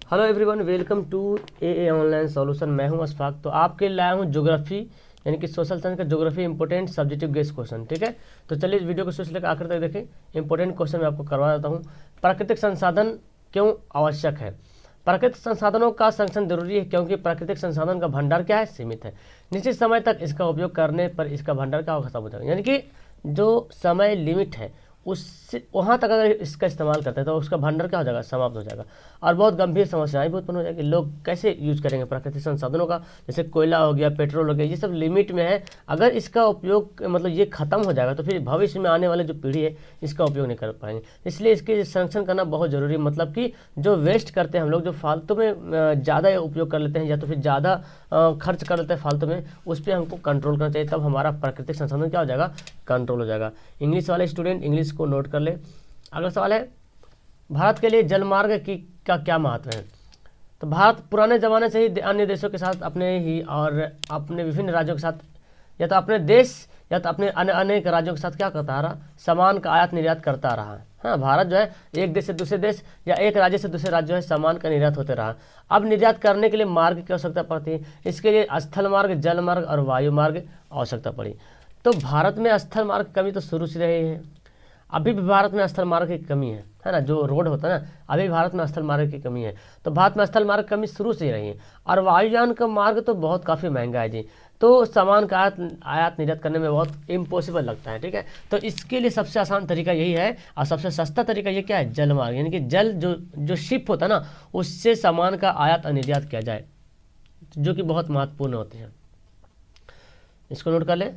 Hello everyone, welcome to a online solution. मैं हूं अशफाक। तो आपके लिए लाया हूं ज्योग्राफी यानी कि सोशल साइंस का geography important subjective guess question. ठीक है, तो चलिए इस वीडियो को शुरू से लेकर आखिर तक देखें। इंपॉर्टेंट क्वेश्चन मैं आपको करवा देता हूँ। प्राकृतिक संसाधन क्यों आवश्यक है? प्राकृतिक संसाधनों का संरक्षण जरूरी है क्योंकि प्राकृतिक संसाधन का भंडार क्या है? सीमित है। निश्चित समय तक इसका उपयोग करने पर इसका भंडार क्या खत्म हो जाएगा, यानी कि जो समय लिमिट है उससे वहाँ तक अगर इसका इस्तेमाल करते हैं तो उसका भंडार क्या हो जाएगा? समाप्त हो जाएगा। और बहुत गंभीर समस्याएं भी उत्पन्न हो जाएगी। लोग कैसे यूज करेंगे प्राकृतिक संसाधनों का? जैसे कोयला हो गया, पेट्रोल हो गया, ये सब लिमिट में है। अगर इसका उपयोग मतलब ये खत्म हो जाएगा तो फिर भविष्य में आने वाले जो पीढ़ी है इसका उपयोग नहीं कर पाएंगे। इसलिए इसके संरक्षण करना बहुत जरूरी है। मतलब कि जो वेस्ट करते हैं हम लोग, जो फालतू में ज़्यादा उपयोग कर लेते हैं या तो फिर ज़्यादा खर्च कर लेते हैं फालतू में, उस पर हमको कंट्रोल करना चाहिए। तब हमारा प्राकृतिक संसाधन क्या हो जाएगा? कंट्रोल हो जाएगा। इंग्लिश वाले स्टूडेंट इंग्लिश को नोट कर ले। अगला सवाल है, भारत के लिए जलमार्ग का क्या महत्व है? तो भारत पुराने ज़माने से ही अन्य देशों के साथ अपने ही और अपने विभिन्न राज्यों के साथ या तो अपने देश या तो अपने अनेक राज्यों के साथ क्या करता रहा? सामान का आयात निर्यात करता रहा। हाँ, भारत जो है एक देश से दूसरे देश या एक राज्य से दूसरे राज्य जो है सामान का निर्यात होते रहा। अब निर्यात करने के लिए मार्ग की आवश्यकता पड़ती है। इसके लिए स्थल मार्ग, जल मार्ग और वायु मार्ग आवश्यकता पड़ी। तो भारत में स्थल मार्ग की कमी तो शुरू से रही है। अभी भी भारत में स्थल मार्ग की कमी है ना? जो रोड होता है ना, अभी भारत में स्थल मार्ग की कमी है। तो भारत में स्थल मार्ग की कमी शुरू से ही रही है। और वायुयान का मार्ग तो बहुत काफ़ी महंगा है जी। तो सामान का आयात निर्यात करने में बहुत इम्पॉसिबल लगता है। ठीक है, तो इसके लिए सबसे आसान तरीका यही है और सबसे सस्ता तरीका ये क्या है? जल मार्ग, यानी कि जल जो शिप होता है ना, उससे सामान का आयात और निर्यात किया जाए, जो कि बहुत महत्वपूर्ण होते हैं। इसको नोट कर ले।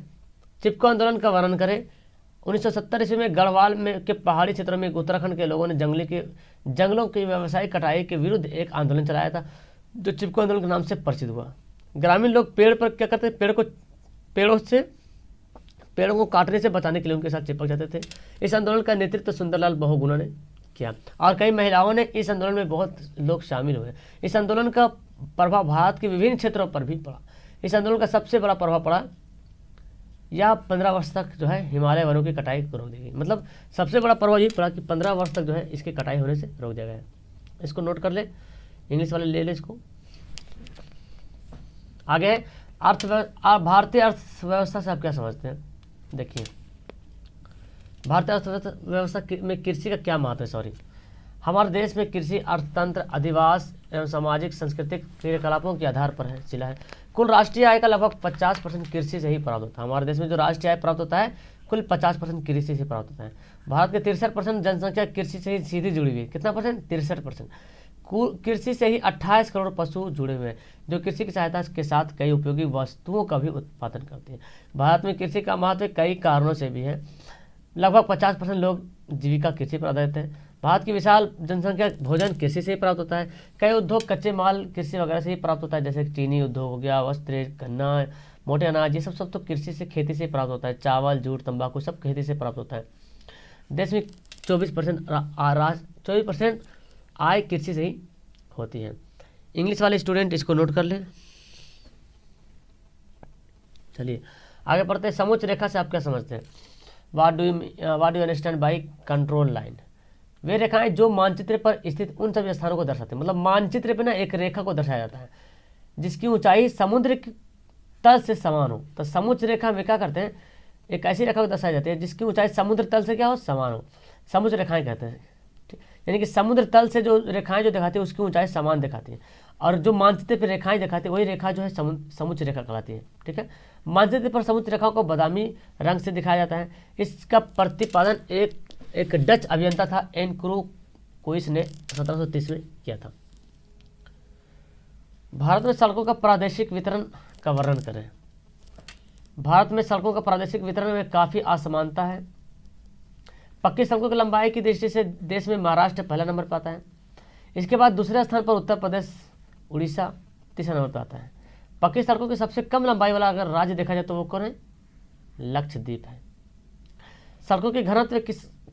चिपको आंदोलन का वर्णन करें। 1970 ईस्वी में गढ़वाल में के पहाड़ी क्षेत्रों में उत्तराखंड के लोगों ने जंगलों की व्यावसायिक कटाई के विरुद्ध एक आंदोलन चलाया था, जो चिपको आंदोलन के नाम से प्रसिद्ध हुआ। ग्रामीण लोग पेड़ पर क्या करते? पेड़ों को काटने से बचाने के लिए उनके साथ चिपक जाते थे। इस आंदोलन का नेतृत्व सुंदरलाल बहुगुणा ने किया और कई महिलाओं ने इस आंदोलन में बहुत लोग शामिल हुए। इस आंदोलन का प्रभाव भारत के विभिन्न क्षेत्रों पर भी पड़ा। इस आंदोलन का सबसे बड़ा प्रभाव पड़ा या 15 वर्ष तक जो है हिमालय वनों की कटाई को रोक देगी। मतलब सबसे बड़ा प्रभाव ये पड़ा कि 15 वर्ष तक जो है इसकी कटाई होने से रोक दिया गया। इसको नोट कर ले, इंग्लिश वाले ले ले इसको। आगे है भारतीय अर्थव्यवस्था से आप क्या समझते हैं? देखिए, भारतीय अर्थव्यवस्था में कृषि का क्या महत्व है? हमारे देश में कृषि अर्थतंत्र अधिवास एवं सामाजिक सांस्कृतिक क्रियाकलापों के आधार पर चिला है। कुल राष्ट्रीय आय का लगभग 50% कृषि से ही प्राप्त होता है। हमारे देश में जो राष्ट्रीय आय प्राप्त होता है कुल 50% कृषि से प्राप्त होता है। भारत के 63% जनसंख्या कृषि से ही सीधी जुड़ी हुई है। कितना परसेंट? 63%। कृषि से ही 28 करोड़ पशु जुड़े हुए हैं, जो कृषि की सहायता के साथ कई उपयोगी वस्तुओं का भी उत्पादन करते हैं। भारत में कृषि का महत्व कई कारणों से भी है। लगभग 50% लोग जीविका कृषि पर आधारित है। भारत की विशाल जनसंख्या भोजन कृषि से ही प्राप्त होता है। कई उद्योग कच्चे माल कृषि वगैरह से ही प्राप्त होता है, जैसे चीनी उद्योग हो गया, वस्त्र, गन्ना, मोटे अनाज, ये सब तो कृषि से खेती से प्राप्त होता है। चावल, जूट, तंबाकू सब खेती से प्राप्त होता है। देश में 24% आय कृषि से ही होती है। इंग्लिश वाले स्टूडेंट इसको नोट कर लें। चलिए आगे पढ़ते हैं। समुच्च रेखा से आप क्या समझते हैं? What do you understand by control line? वे रेखाएं जो मानचित्र पर स्थित उन सभी स्थानों को दर्शाते हैं। मतलब मानचित्र पे ना एक रेखा को दर्शाया जाता है जिसकी ऊंचाई समुद्र तल से समान हो। तो समुच्च रेखा में क्या करते हैं? एक ऐसी रेखा को दर्शाई जाती है जिसकी ऊंचाई समुद्र तल से क्या हो? समान हो। समुच्च रेखाएं कहते हैं। यानी कि समुद्र तल से जो रेखाएं जो दिखाती है उसकी ऊंचाई समान दिखाती है, और जो मानचित्र पर रेखाएं दिखाती है वही रेखा जो है समुच्च रेखा कहलाती है। ठीक है, मानचित्र पर समुच्च रेखाओं को बादामी रंग से दिखाया जाता है। इसका प्रतिपादन एक डच अभियंता था, एन क्रूकोइस ने 1730 में किया था। भारत में सड़कों का प्रादेशिक वितरण का वर्णन करें। भारत में सड़कों का प्रादेशिक वितरण में काफ़ी असमानता है। पक्की सड़कों की लंबाई की दृष्टि से देश में महाराष्ट्र पहला नंबर पर आता है। इसके बाद दूसरे स्थान पर उत्तर प्रदेश, उड़ीसा तीसरा नंबर पर आता है। पक्की सड़कों की सबसे कम लंबाई वाला अगर राज्य देखा जाए तो वो कौन है? लक्षद्वीप है। सड़कों के घनत्व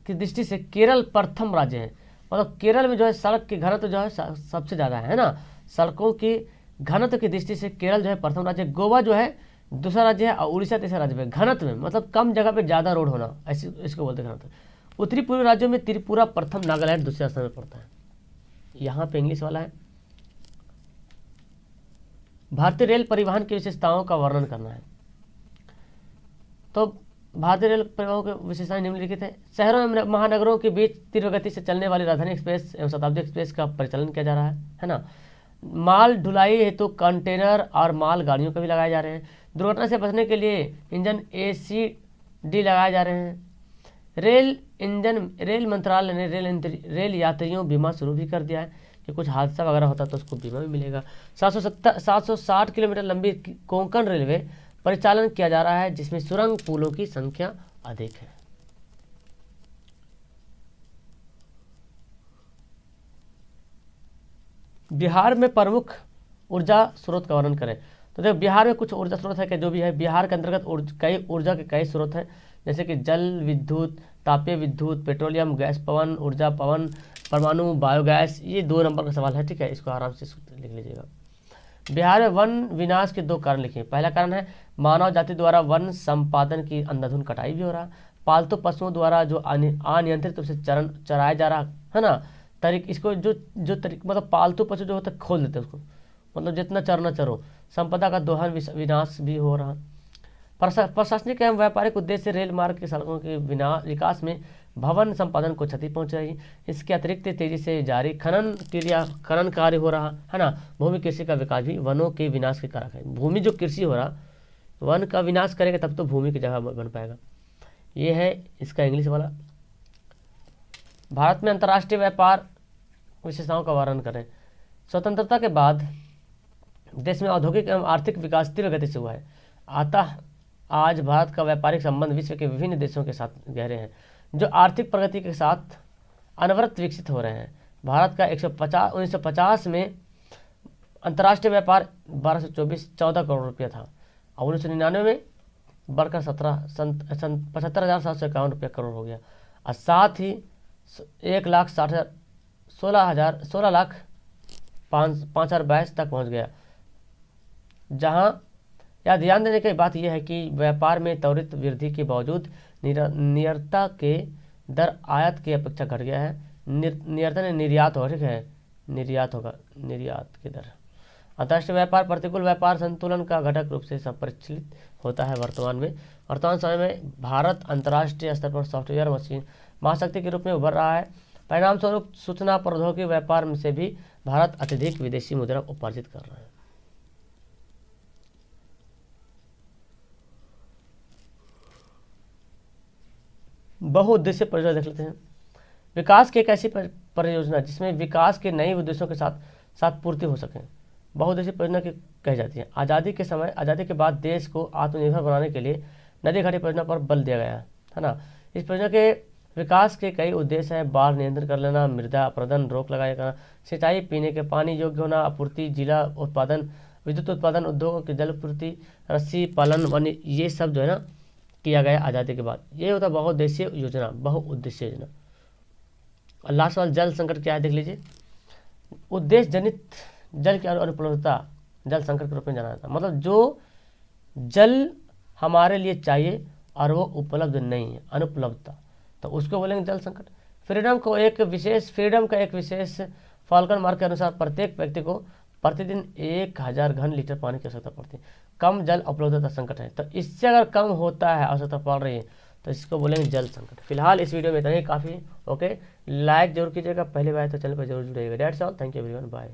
की दृष्टि से केरल प्रथम राज्य है। मतलब केरल में जो है सड़क की घनत्व जो है सबसे ज़्यादा है ना। सड़कों की घनत्व की दृष्टि से केरल जो है प्रथम राज्य, गोवा जो है दूसरा राज्य है और उड़ीसा तीसरा राज्य है। घनत्व में मतलब कम जगह पे ज़्यादा रोड होना, ऐसी इसको बोलते हैं घनत्व। उत्तरी पूर्वी राज्यों में त्रिपुरा प्रथम, नागालैंड दूसरे स्थान पर पड़ता है। यहाँ पे इंग्लिश वाला है। भारतीय रेल परिवहन की विशेषताओं का वर्णन करना है। तो भारतीय रेल परिवहन की विशेषताएं निम्नलिखित है। शहरों एवं महानगरों के बीच तीव्र गति से चलने वाली राजधानी एक्सप्रेस एवं शताब्दी एक्सप्रेस का परिचालन किया जा रहा है ना। माल ढुलाई हेतु कंटेनर और माल गाड़ियों का भी लगाए जा रहे हैं। दुर्घटना से बचने के लिए इंजन ACD लगाए जा रहे हैं। रेल मंत्रालय ने रेल यात्रियों बीमा शुरू भी कर दिया है कि कुछ हादसा वगैरह होता तो उसको बीमा भी मिलेगा। 760 किलोमीटर लंबी कोंकण रेलवे परिचालन किया जा रहा है, जिसमें सुरंग पुलों की संख्या अधिक है। बिहार में प्रमुख ऊर्जा स्रोत का वर्णन करें। तो देखो बिहार में कुछ ऊर्जा स्रोत है कि जो भी है, बिहार के अंतर्गत कई ऊर्जा के कई स्रोत हैं, जैसे कि जल विद्युत, तापीय विद्युत, पेट्रोलियम, गैस, पवन ऊर्जा, पवन, परमाणु, बायोगैस। ये 2 नंबर का सवाल है, ठीक है, इसको आराम से लिख लीजिएगा। बिहार में वन विनाश के 2 कारण लिखे। पहला कारण है मानव जाति द्वारा वन संपादन की अंधाधुंध कटाई भी हो रहा, पालतू पशुओं द्वारा जो अनियंत्रित रूप से चराया जा रहा है ना, इसको जो मतलब पालतू पशु जो होता है खोल देते उसको, मतलब जितना चरना चरो, संपदा का दोहन विनाश भी हो रहा। प्रशासनिक एवं व्यापारिक उद्देश्य से रेल मार्ग की सड़कों के विकास में भवन संपादन को क्षति पहुंच रही। इसके अतिरिक्त तेजी से जारी खनन कार्य हो रहा है ना। भूमि कृषि का विकास भी वनों के विनाश के कारक है। भूमि जो कृषि हो रहा, वन का विनाश करेगा तब तो भूमि की जगह बन पाएगा। ये है इसका इंग्लिश वाला। भारत में अंतर्राष्ट्रीय व्यापार विशेषताओं का वर्णन करें। स्वतंत्रता के बाद देश में औद्योगिक एवं आर्थिक विकास तीव्र गति से हुआ है। अतः आज भारत का व्यापारिक संबंध विश्व के विभिन्न देशों के साथ गहरे हैं, जो आर्थिक प्रगति के साथ अनवरत विकसित हो रहे हैं। भारत का 1950 में अंतर्राष्ट्रीय व्यापार 14 करोड़ रुपया था और 1999 में बढ़कर 75,751 करोड़ हो गया, और साथ ही 16,05,522 तक पहुंच गया। जहां यह ध्यान देने की बात यह है कि व्यापार में त्वरित वृद्धि के बावजूद निर्यात के दर आयात की अपेक्षा घट गया है। निर्यात की दर। अंतर्राष्ट्रीय व्यापार प्रतिकूल व्यापार संतुलन का घटक रूप से परिचालित होता है। वर्तमान समय में भारत अंतर्राष्ट्रीय स्तर पर सॉफ्टवेयर मशीन महाशक्ति के रूप में उभर रहा है। परिणाम स्वरूप सूचना प्रौद्योगिकी व्यापार से भी भारत अत्यधिक विदेशी मुद्रा उपार्जित कर रहा है। बहुउद्देशीय परियोजना देख लेते हैं। विकास की एक ऐसी परियोजना जिसमें विकास के नए उद्देश्यों के साथ पूर्ति हो सके, बहुउद्देशीय परियोजना की कही जाती है। आज़ादी के बाद देश को आत्मनिर्भर बनाने के लिए नदी घाटी परियोजना पर बल दिया गया है ना। इस परियोजना के विकास के कई उद्देश्य हैं। बाढ़ नियंत्रण कर लेना, मृदा अपरदन रोक लगाया करना, सिंचाई, पीने के पानी योग्य होना, आपूर्ति, जिला उत्पादन, विद्युत उत्पादन, उद्योगों की जलपूर्ति, रस्सी पालन, वन्य, ये सब जो है ना किया गया आज़ादी के बाद। ये होता है बहुउद्देशीय योजना। और लास्ट वाला जल संकट क्या है देख लीजिए। उद्देश्य जनित जल की अनुपलब्धता जल संकट के रूप में जाना जाता है। मतलब जो जल हमारे लिए चाहिए और वो उपलब्ध नहीं है, अनुपलब्धता, तो उसको बोलेंगे जल संकट। फ्रीडम का एक विशेष फाल्कन मार्क के अनुसार प्रत्येक व्यक्ति को प्रतिदिन 1000 घन लीटर पानी की आवश्यकता पड़ती है। कम जल उपलब्धता संकट है, तो इससे अगर कम होता है, आवश्यकता पड़ रही है, तो इसको बोलेंगे जल संकट। फिलहाल इस वीडियो में इतना ही काफ़ी। ओके, लाइक जरूर कीजिएगा, पहली बार तो चैनल पर जरूर जुड़िएगा। That's all, thank you everyone, bye.